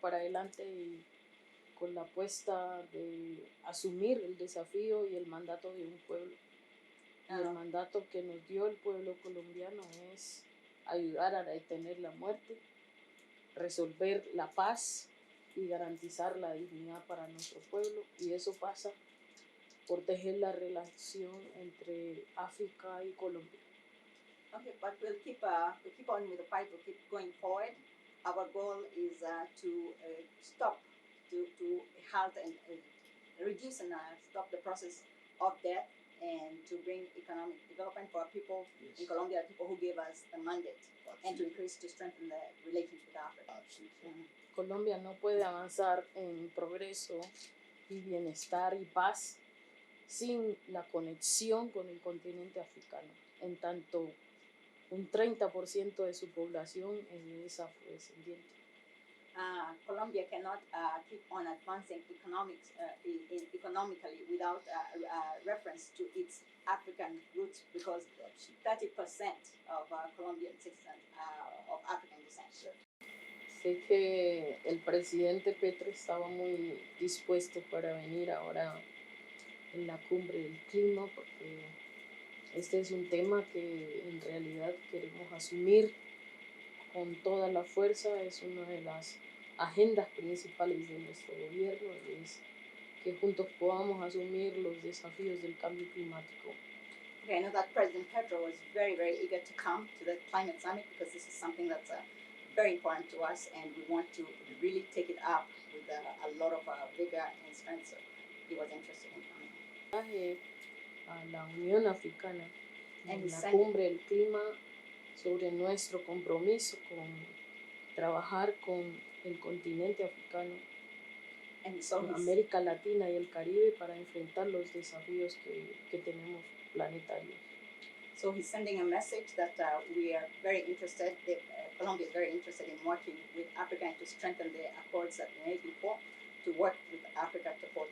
para adelante y con la apuesta de asumir el desafío y el mandato de un pueblo. Y el mandato que nos dio el pueblo colombiano es ayudar a detener la muerte, resolver la paz y garantizar la dignidad para nuestro pueblo. Y eso pasa por tejer la relación entre África y Colombia. Okay, but we'll keep on with the fight. We'll keep going forward. Our goal is to stop, to halt and reduce and stop the process of death, and to bring economic development for our people in Colombia, people who gave us the mandate, and to increase, to strengthen the relations with Africa. Absolutely. Colombia no puede avanzar en progreso y bienestar y paz sin la conexión con el continente africano, en tanto un 30% de su población es afrodescendiente. Colombia cannot keep on advancing economically without reference to its African roots, because 30% of Colombian citizens are of African descent. Sé que el presidente Petro estaba muy dispuesto para venir ahora en la cumbre del clima, porque este es un tema que en realidad queremos asumir con toda la fuerza. Es una de las agendas principales de nuestro gobierno, y es que juntos podamos asumir los desafíos del cambio climático. Okay, I know that President Petro was very, very eager to come to the climate summit, because this is something that's very important to us, and we want to really take it up with a lot of vigor and strength. So he was interested in coming. A la Unión Africana en la cumbre del clima sobre nuestro compromiso con trabajar con el continente africano, América Latina y el Caribe, para enfrentar los desafíos que tenemos planetarios. So he's sending a message that we are very interested, Colombia is very interested in working with Africa and to strengthen the accords that we made before, to work with Africa for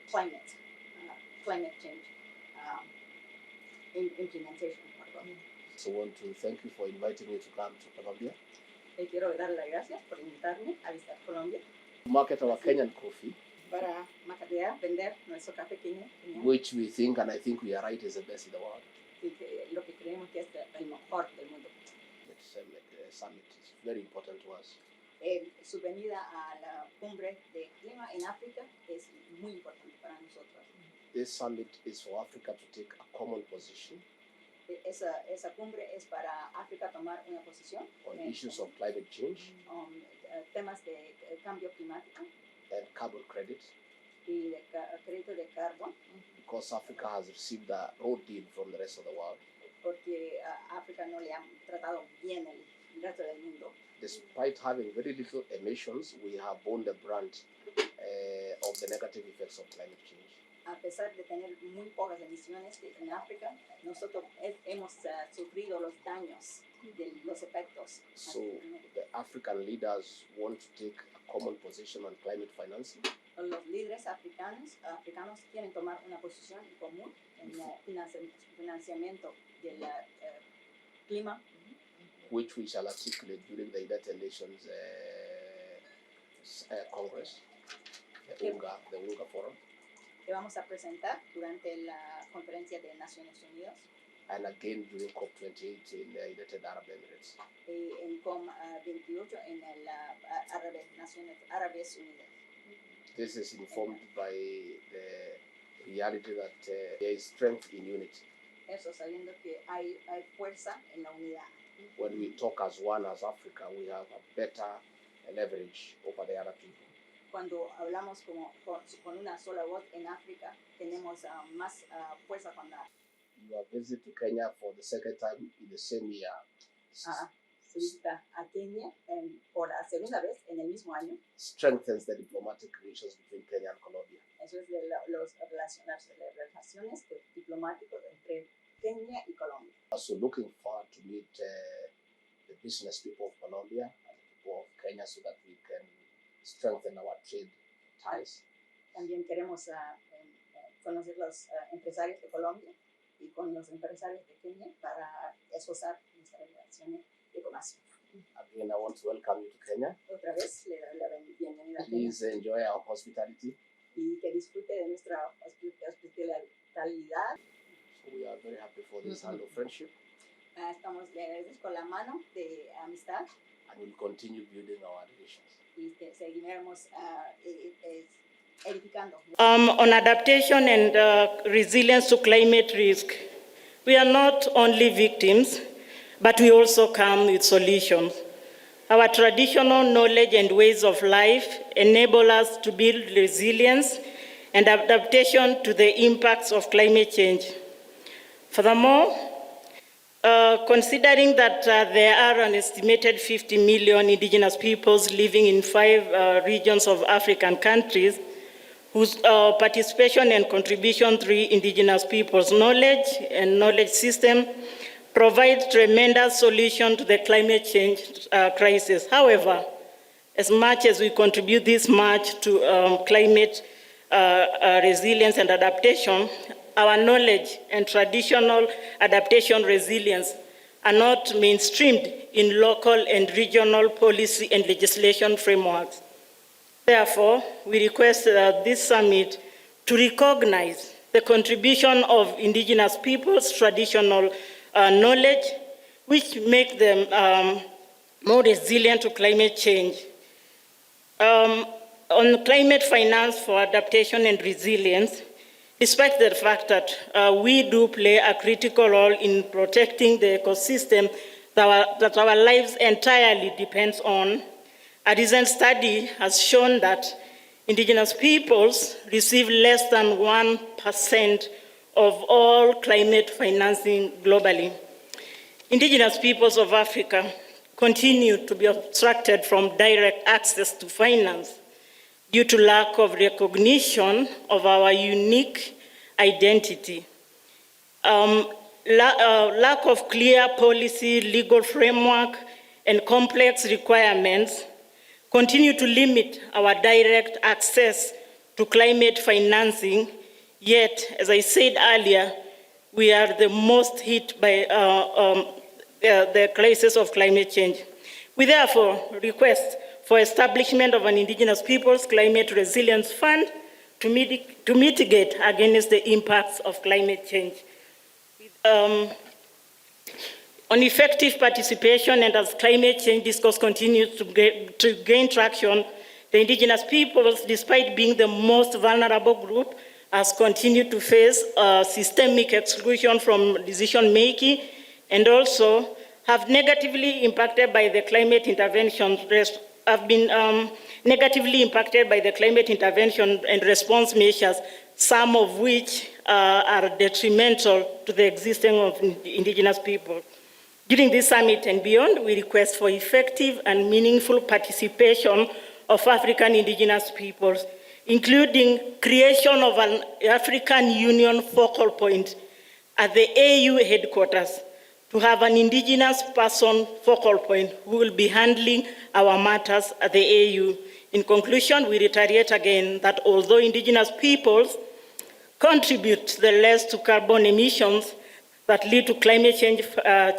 climate change implementation. So I want to thank you for inviting me to come to Colombia. Quiero darle las gracias por invitarme a visitar Colombia. To market our Kenyan coffee, para mercadear, vender nuestro café Kenia. Which we think, and I think we are right, is the best in the world. Lo que creemos que es el mejor del mundo. The summit is very important to us. Su venida a la cumbre de clima en África es muy importante para nosotros. This summit is for Africa to take a common position esa cumbre es para África tomar una posición on issues of climate change, temas de cambio climático and carbon credits, y de crédito de carbón, because Africa has received a raw deal from the rest of the world. Porque África no le ha tratado bien el resto del mundo. Despite having very little emissions, we have borne the brunt of the negative effects of climate change. A pesar de tener muy pocas emisiones en África, nosotros hemos sufrido los daños de los efectos. So the African leaders want to take a common position on climate financing. Los líderes africanos quieren tomar una posición en común en el financiamiento del clima, which we shall articulate during the United Nations Congress, the UNGA Forum. Que vamos a presentar durante la conferencia de Naciones Unidas. And again during COP28 in the United Arab Emirates. En COP28 en Naciones Árabes Unidas. This is informed by the reality that there is strength in unity. Eso sabiendo que hay fuerza en la unidad. When we talk as one, as Africa, we have a better leverage over the other people. Cuando hablamos con una sola voz en África, tenemos más fuerza con la. You are visiting to Kenya for the second time in the same year. Su visita a Kenia por la segunda vez en el mismo año. Strengthens the diplomatic relations between Kenya and Colombia. Eso es de las relaciones diplomáticas entre Kenia y Colombia. Also looking forward to meet the business people of Colombia and the people of Kenya, so that we can strengthen our trade ties. También queremos conocer los empresarios de Colombia y con los empresarios de Kenia para esforzar nuestras relaciones de comercio. Again, I want to welcome you to Kenya. Otra vez le doy la bienvenida a Kenya Please enjoy our hospitality. y que disfrute de nuestra hospitalidad. So we are very happy for this hand of friendship. Estamos agradecidos con la mano de amistad And we'll continue building our relations. y seguiremos edificando. On adaptation and resilience to climate risk, we are not only victims, but we also come with solutions. Our traditional knowledge and ways of life enable us to build resilience and adaptation to the impacts of climate change. Furthermore, considering that there are an estimated 50 million indigenous peoples living in 5 regions of African countries, whose participation and contribution through indigenous peoples' knowledge and knowledge system provides tremendous solution to the climate change crisis. However, as much as we contribute this much to climate resilience and adaptation, our knowledge and traditional adaptation resilience are not mainstreamed in local and regional policy and legislation frameworks. Therefore, we request this summit to recognize the contribution of indigenous peoples' traditional knowledge, which make them more resilient to climate change. On climate finance for adaptation and resilience, despite the fact that we do play a critical role in protecting the ecosystem that our lives entirely depends on, a recent study has shown that indigenous peoples receive less than 1% of all climate financing globally. Indigenous peoples of Africa continue to be obstructed from direct access to finance due to lack of recognition of our unique identity. Lack of clear policy, legal framework, and complex requirements continue to limit our direct access to climate financing, yet, as I said earlier, we are the most hit by the crisis of climate change. We therefore request for establishment of an Indigenous Peoples Climate Resilience Fund to mitigate against the impacts of climate change. On effective participation, and as climate change discourse continues to gain traction, the indigenous peoples, despite being the most vulnerable group, has continued to face systemic exclusion from decision making, and also have negatively impacted by the climate intervention, negatively impacted by the climate intervention and response measures, some of which are detrimental to the existence of indigenous people. During this summit and beyond, we request for effective and meaningful participation of African indigenous peoples, including creation of an African Union focal point at the AU headquarters to have an indigenous person focal point who will be handling our matters at the AU. In conclusion, we reiterate again that although indigenous peoples contribute the less to carbon emissions that lead to climate change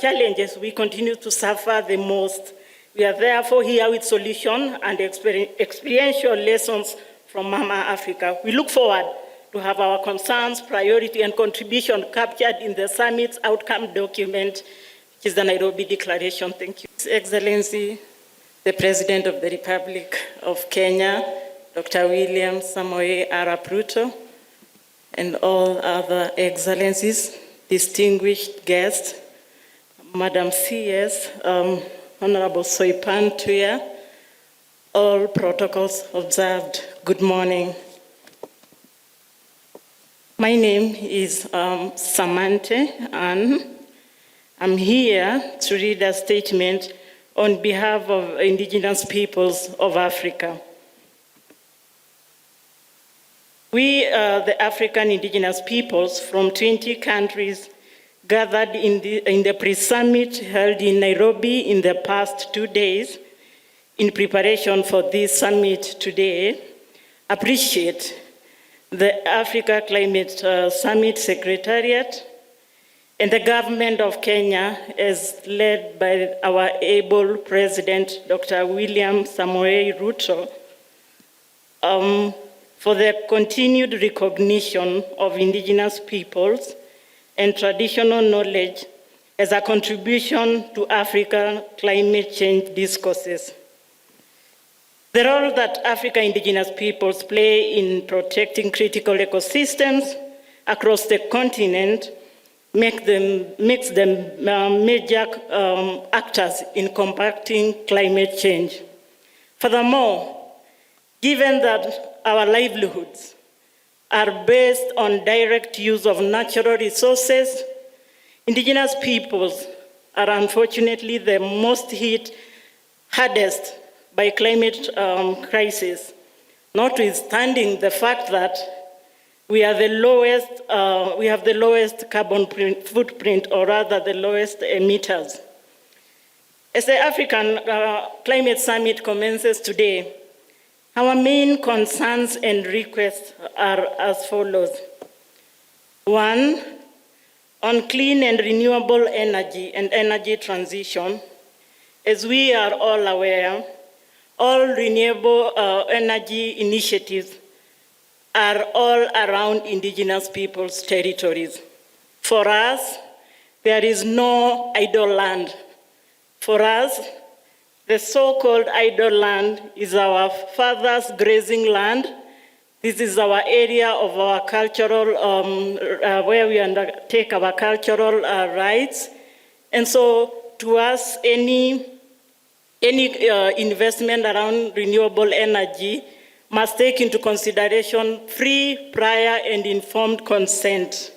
challenges, we continue to suffer the most. We are therefore here with solutions and experiential lessons from Mama Africa. We look forward to have our concerns, priority, and contribution captured in the summit's outcome document, which is the Nairobi Declaration. Thank you. His Excellency, the President of the Republic of Kenya, Dr. William Samoei Arap Ruto, and all other excellencies, distinguished guests, Madam CS, Honorable Soipan Tuya, all protocols observed. Good morning. My name is Samanthe, and I'm here to read a statement on behalf of indigenous peoples of Africa. We, the African indigenous peoples from 20 countries, gathered in the pre-summit held in Nairobi in the past 2 days in preparation for this summit today, appreciate the Africa Climate Summit Secretariat And the government of Kenya, as led by our able President, Dr. William Samoei Ruto, for the continued recognition of indigenous peoples and traditional knowledge as a contribution to African climate change discourses. The role that African indigenous peoples play in protecting critical ecosystems across the continent makes them major actors in combating climate change. Furthermore, given that our livelihoods are based on direct use of natural resources, indigenous peoples are unfortunately the most hit hardest by climate crisis, notwithstanding the fact that we have the lowest carbon footprint, or rather the lowest emitters. As the African Climate Summit commences today, our main concerns and requests are as follows. 1, on clean and renewable energy and energy transition. As we are all aware, all renewable energy initiatives are all around indigenous peoples' territories. For us, there is no idle land. For us, the so-called idle land is our fathers' grazing land. This is our area of our cultural, where we undertake our cultural rights. And so to us, any investment around renewable energy must take into consideration free, prior, and informed consent.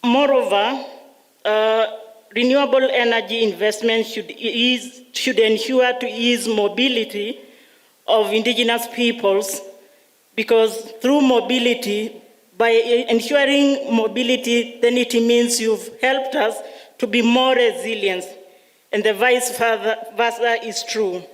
Moreover, renewable energy investment should ensure to ease mobility of indigenous peoples, because through mobility, by ensuring mobility, then it means you've helped us to be more resilient, and the vice versa is true.